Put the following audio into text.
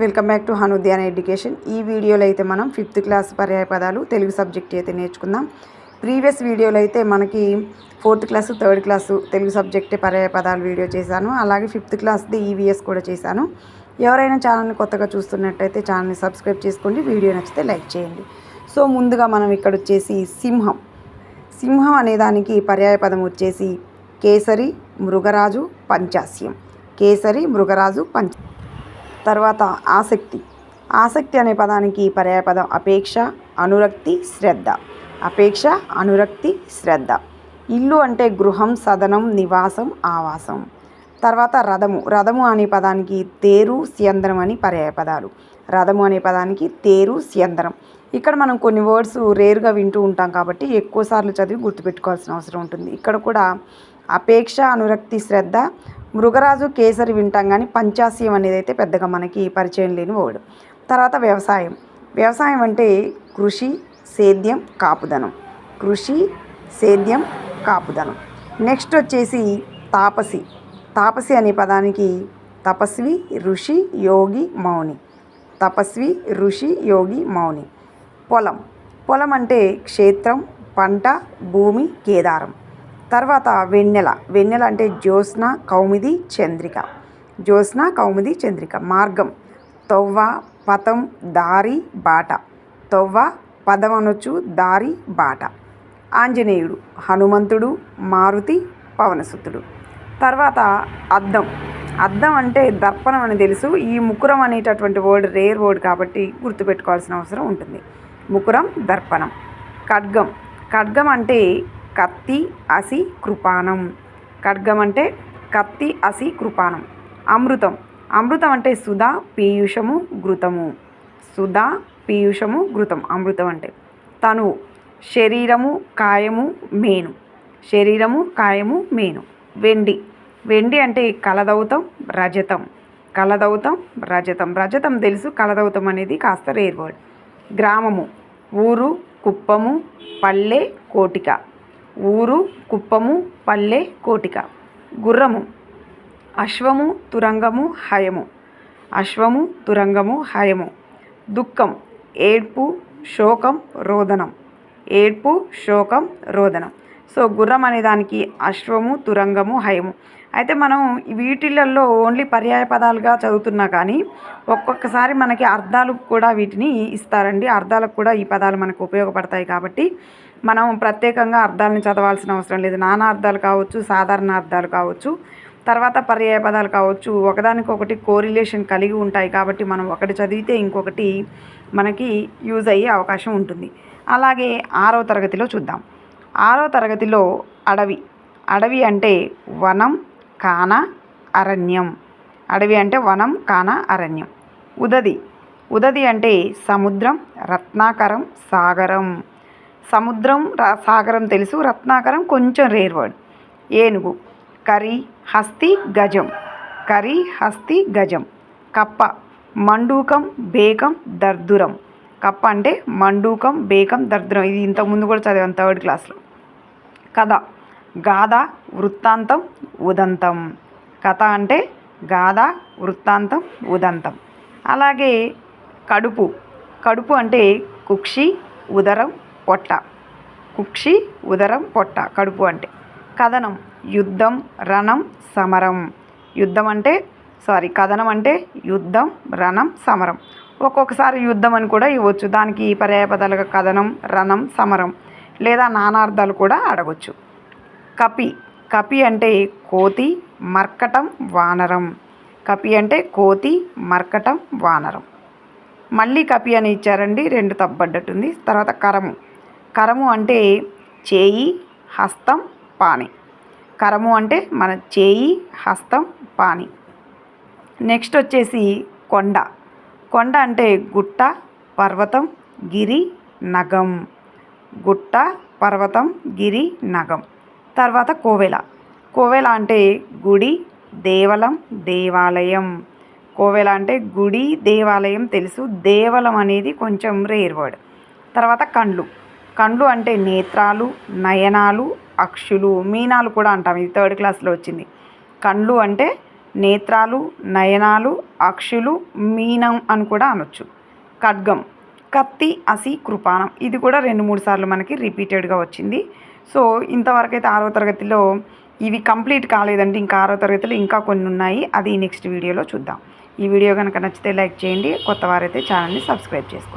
Welcome back to Hanudyana education. ఈ వీడియోలో అయితే మనం 5th క్లాస్ పర్యాయ పదాలు తెలుగు సబ్జెక్ట్ అయితే నేర్చుకుందాం. ప్రీవియస్ వీడియోలో అయితే మనకి 4th class 3rd class Telugu సబ్జెక్టే పర్యాయ పదాలు వీడియో చేశాను. అలాగే 5th క్లాస్ది ఈవీఎస్ కూడా చేశాను. ఎవరైనా ఛానల్ని కొత్తగా చూస్తున్నట్టయితే ఛానల్ని సబ్స్క్రైబ్ చేసుకోండి. వీడియో నచ్చితే లైక్ చేయండి. సో ముందుగా మనం ఇక్కడ వచ్చేసి సింహం. సింహం అనే దానికి పర్యాయ పదం వచ్చేసి కేసరి, మృగరాజు, పంచాస్యం. కేసరి, మృగరాజు, తర్వాత ఆసక్తి. ఆసక్తి అనే పదానికి పర్యాయపదం అపేక్ష, అనురక్తి, శ్రద్ధ. అపేక్ష, అనురక్తి, శ్రద్ధ. ఇల్లు అంటే గృహం, సదనం, నివాసం, ఆవాసం. తర్వాత రథము. రథము అనే పదానికి తేరు, స్యందనం అని పర్యాయపదాలు. రథము అనే పదానికి తేరు, స్యందనం. ఇక్కడ మనం కొన్ని వర్డ్స్ రేరుగా వింటూ ఉంటాం కాబట్టి ఎక్కువసార్లు చదివి గుర్తుపెట్టుకోవాల్సిన అవసరం ఉంటుంది. ఇక్కడ కూడా అపేక్ష, అనురక్తి, శ్రద్ధ, మృగరాజు, కేసరి వింటాం కానీ పంచాస్యం అనేది అయితే పెద్దగా మనకి పరిచయం లేని వర్డ్. తర్వాత వ్యవసాయం. వ్యవసాయం అంటే కృషి, సేద్యం, కాపుదనం. కృషి, సేద్యం, కాపుదనం. నెక్స్ట్ వచ్చేసి తాపసి. తాపసి అనే పదానికి తపస్వి, ఋషి, యోగి, మౌని. తపస్వి, ఋషి, యోగి, మౌని. పొలం. పొలం అంటే క్షేత్రం, పంట, భూమి, కేదారం. తర్వాత వెన్నెల. వెన్నెల అంటే జ్యోత్స్న, కౌముది, చంద్రిక. జ్యోత్స్న, కౌముది, చంద్రిక. మార్గం. తొవ్వ, పథం, దారి, బాట. తొవ్వ, పదం అనొచ్చు, దారి, బాట. ఆంజనేయుడు, హనుమంతుడు, మారుతి, పవనసుతుడు. తర్వాత అద్దం. అద్దం అంటే దర్పణం అని తెలుసు. ఈ ముకురం అనేటటువంటి వర్డ్ రేర్ వర్డ్ కాబట్టి గుర్తుపెట్టుకోవాల్సిన అవసరం ఉంటుంది. ముకురం, దర్పణం. ఖడ్గం. ఖడ్గం అంటే కత్తి, అసి, కృపాణం. ఖడ్గం అంటే కత్తి, అసి, కృపాణం. అమృతం. అమృతం అంటే సుధా, పీయూషము, ఘృతము. సుధా, పీయూషము, ఘృతం అమృతం అంటే. తనువు. శరీరము, కాయము, మేను. శరీరము, కాయము, మేను. వెండి. వెండి అంటే కలదౌతం, రజతం. కలదౌతం, రజతం. రజతం తెలుసు, కలదౌతం అనేది కాస్త రేర్ వర్డ్. గ్రామము. ఊరు, కుప్పము, పల్లె, కోటిక. ఊరు, కుప్పము, పల్లె, కోటిక. గుర్రము. అశ్వము, తురంగము, హయము. అశ్వము, తురంగము, హయము. దుఃఖం. ఏడ్పు, శోకం, రోదనం. ఏడ్పు, శోకం, రోదనం. సో గుర్రం అనే దానికి అశ్వము, తురంగము, హయము. అయితే మనం వీటిలలో ఓన్లీ పర్యాయ పదాలుగా చదువుతున్నా కానీ ఒక్కొక్కసారి మనకి అర్థాలు కూడా వీటిని ఇస్తారండి. అర్థాలకు కూడా ఈ పదాలు మనకు ఉపయోగపడతాయి కాబట్టి మనం ప్రత్యేకంగా అర్థాలను చదవాల్సిన అవసరం లేదు. నానా అర్థాలు కావచ్చు, సాధారణ అర్థాలు కావచ్చు, తర్వాత పర్యాయ పదాలు కావచ్చు, ఒకదానికొకటి కోరిలేషన్ కలిగి ఉంటాయి కాబట్టి మనం ఒకటి చదివితే ఇంకొకటి మనకి యూజ్ అయ్యే అవకాశం ఉంటుంది. అలాగే 6వ తరగతిలో చూద్దాం. 6వ తరగతిలో అడవి. అడవి అంటే వనం, కాన, అరణ్యం. అడవి అంటే వనం, కాన, అరణ్యం. ఉదది. ఉదది అంటే సముద్రం, రత్నాకరం, సాగరం. సముద్రం, సాగరం తెలుసు, రత్నాకరం కొంచెం రేర్ వర్డ్. ఏనుగు. కరి, హస్తి, గజం. కరి, హస్తి, గజం. కప్ప. మండూకం, బేకం, దర్దురం. కప్ప అంటే మండూకం, బేకం, దర్దురం. ఇది ఇంతకుముందు కూడా చదివాను 3rd క్లాస్లో. కథ. గాథ, వృత్తాంతం, ఉదంతం. కథ అంటే గాథ, వృత్తాంతం, ఉదంతం. అలాగే కడుపు. కడుపు అంటే కుక్షి, ఉదరం, పొట్ట. కుక్షి, ఉదరం, పొట్ట కడుపు అంటే. కథనం. యుద్ధం, రణం, సమరం. యుద్ధం అంటే కథనం అంటే యుద్ధం, రణం, సమరం. ఒక్కొక్కసారి యుద్ధం అని కూడా ఇవ్వచ్చు. దానికి పర్యాయ పదాలుగా కథనం, రణం, సమరం లేదా నానార్థాలు కూడా అడగొచ్చు. కపి. కపి అంటే కోతి, మర్కటం, వానరం. కపి అంటే కోతి, మర్కటం, వానరం. మళ్ళీ కపి అని ఇచ్చారండి, 2 తప్పబడ్డట్టుంది. తర్వాత కరము. కరము అంటే చేయి, హస్తం, పాని. కరము అంటే మన చేయి, హస్తం, పాని. నెక్స్ట్ వచ్చేసి కొండ. కొండ అంటే గుట్ట, పర్వతం, గిరి, నగం. గుట్ట, పర్వతం, గిరి, నగం. తర్వాత కోవెల. కోవెల అంటే గుడి, దేవలం, దేవాలయం. కోవెల అంటే గుడి, దేవాలయం తెలుసు, దేవలం అనేది కొంచెం రేర్ వర్డ్. తర్వాత కండ్లు. కండ్లు అంటే నేత్రాలు, నయనాలు, అక్షులు, మీనాలు కూడా అంటాం. ఇది 3rd క్లాస్లో వచ్చింది. కండ్లు అంటే నేత్రాలు, నయనాలు, అక్షులు, మీనం అని కూడా అనొచ్చు. ఖడ్గం, కత్తి, అసి, కృపాణం ఇది కూడా 2-3 సార్లు మనకి రిపీటెడ్గా వచ్చింది. సో ఇంతవరకు అయితే 6వ తరగతిలో ఇవి కంప్లీట్ కాలేదండి. ఇంకా 6వ తరగతిలో ఇంకా కొన్ని ఉన్నాయి. అది నెక్స్ట్ వీడియోలో చూద్దాం. ఈ వీడియో కనుక నచ్చితే లైక్ చేయండి. కొత్త వారైతే ఛానల్ని సబ్స్క్రైబ్ చేసుకోండి.